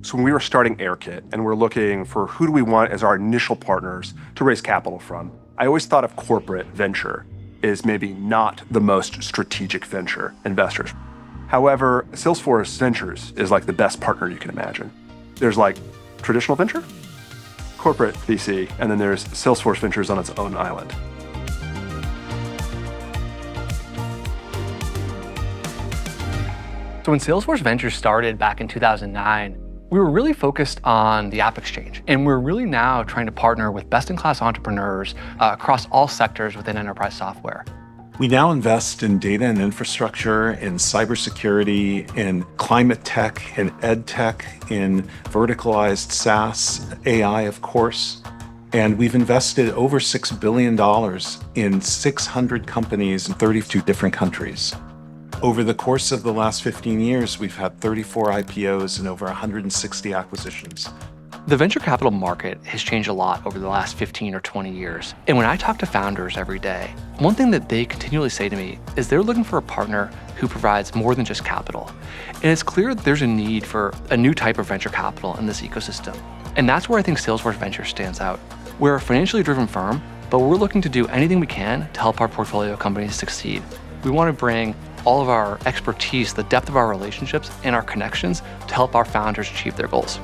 So when we were starting Airkit and we're looking for who do we want as our initial partners to raise capital from, I always thought of corporate venture as maybe not the most strategic venture investors. However, Salesforce Ventures is like the best partner you can imagine. There's like traditional venture, corporate VC, and then there's Salesforce Ventures on its own island. So when Salesforce Ventures started back in 2009, we were really focused on the app exchange. And we're really now trying to partner with best-in-class entrepreneurs across all sectors within enterprise software. We now invest in data and infrastructure, in cybersecurity, in climate tech, in ed tech, in verticalized SaaS, AI, of course. And we've invested over $6 billion in 600 companies in 32 different countries. Over the course of the last 15 years, we've had 34 IPOs and over 160 acquisitions. The venture capital market has changed a lot over the last 15 or 20 years. And when I talk to founders every day, one thing that they continually say to me is they're looking for a partner who provides more than just capital. And it's clear that there's a need for a new type of venture capital in this ecosystem. And that's where I think Salesforce Ventures stands out. We're a financially driven firm, but we're looking to do anything we can to help our portfolio companies succeed. We want to bring all of our expertise, the depth of our relationships, and our connections to help our founders achieve their goals.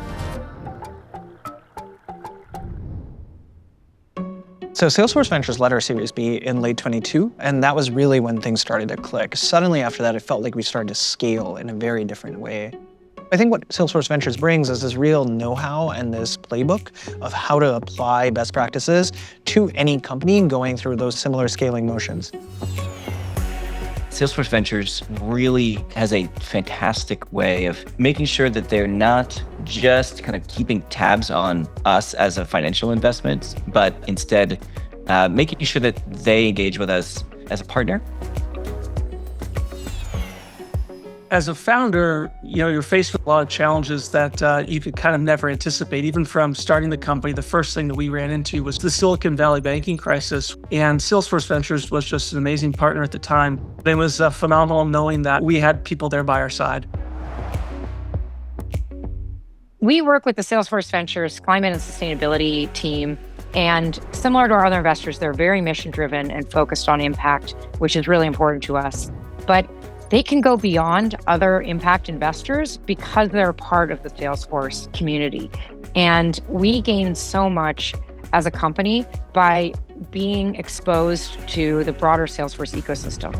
So Salesforce Ventures led our Series B in late 22, and that was really when things started to click. Suddenly after that, it felt like we started to scale in a very different way. I think what Salesforce Ventures brings is this real know-how and this playbook of how to apply best practices to any company going through those similar scaling motions. Salesforce Ventures really has a fantastic way of making sure that they're not just kind of keeping tabs on us as a financial investment, but instead making sure that they engage with us as a partner. As a founder, you're faced with a lot of challenges that you could kind of never anticipate. Even from starting the company, the first thing that we ran into was the Silicon Valley banking crisis. And Salesforce Ventures was just an amazing partner at the time. It was phenomenal knowing that we had people there by our side. We work with the Salesforce Ventures climate and sustainability team. And similar to our other investors, they're very mission-driven and focused on impact, which is really important to us. But they can go beyond other impact investors because they're part of the Salesforce community. And we gain so much as a company by being exposed to the broader Salesforce ecosystem.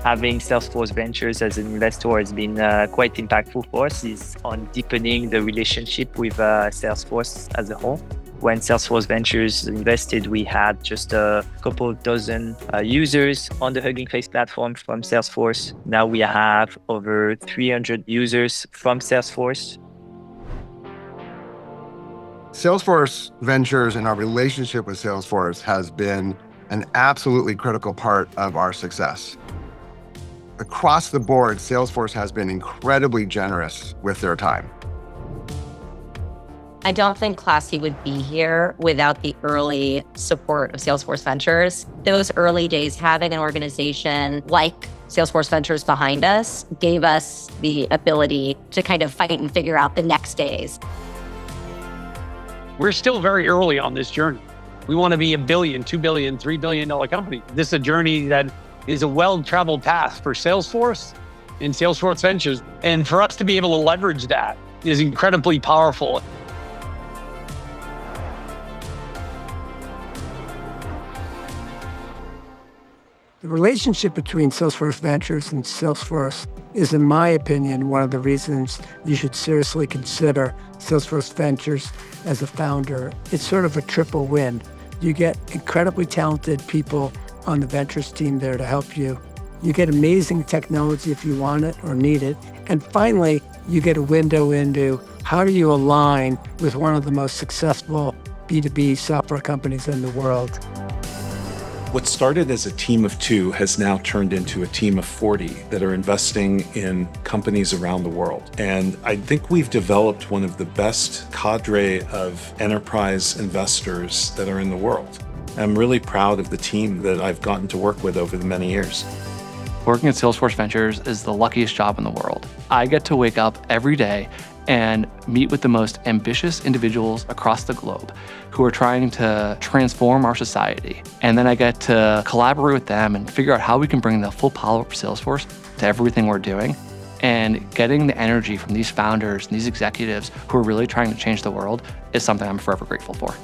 Having Salesforce Ventures as an investor has been quite impactful for us, is on deepening the relationship with Salesforce as a whole. When Salesforce Ventures invested, we had just a couple dozen users on the Hugging Face platform from Salesforce. Now we have over 300 users from Salesforce. Salesforce Ventures and our relationship with Salesforce has been an absolutely critical part of our success. Across the board, Salesforce has been incredibly generous with their time. I don't think Classy would be here without the early support of Salesforce Ventures. Those early days, having an organization like Salesforce Ventures behind us gave us the ability to kind of fight and figure out the next days. We're still very early on this journey. We want to be $1 billion, $2 billion, $3 billion company. This is a journey that is a well-traveled path for Salesforce and Salesforce Ventures. And for us to be able to leverage that is incredibly powerful. The relationship between Salesforce Ventures and Salesforce is, in my opinion, one of the reasons you should seriously consider Salesforce Ventures as a founder. It's sort of a triple win. You get incredibly talented people on the Ventures team there to help you. You get amazing technology if you want it or need it. And finally, you get a window into how do you align with one of the most successful B2B software companies in the world. What started as a team of 2 has now turned into a team of 40 that are investing in companies around the world. And I think we've developed one of the best cadre of enterprise investors that are in the world. I'm really proud of the team that I've gotten to work with over the many years. Working at Salesforce Ventures is the luckiest job in the world. I get to wake up every day and meet with the most ambitious individuals across the globe who are trying to transform our society. And then I get to collaborate with them and figure out how we can bring the full power of Salesforce to everything we're doing. And getting the energy from these founders and these executives who are really trying to change the world is something I'm forever grateful for.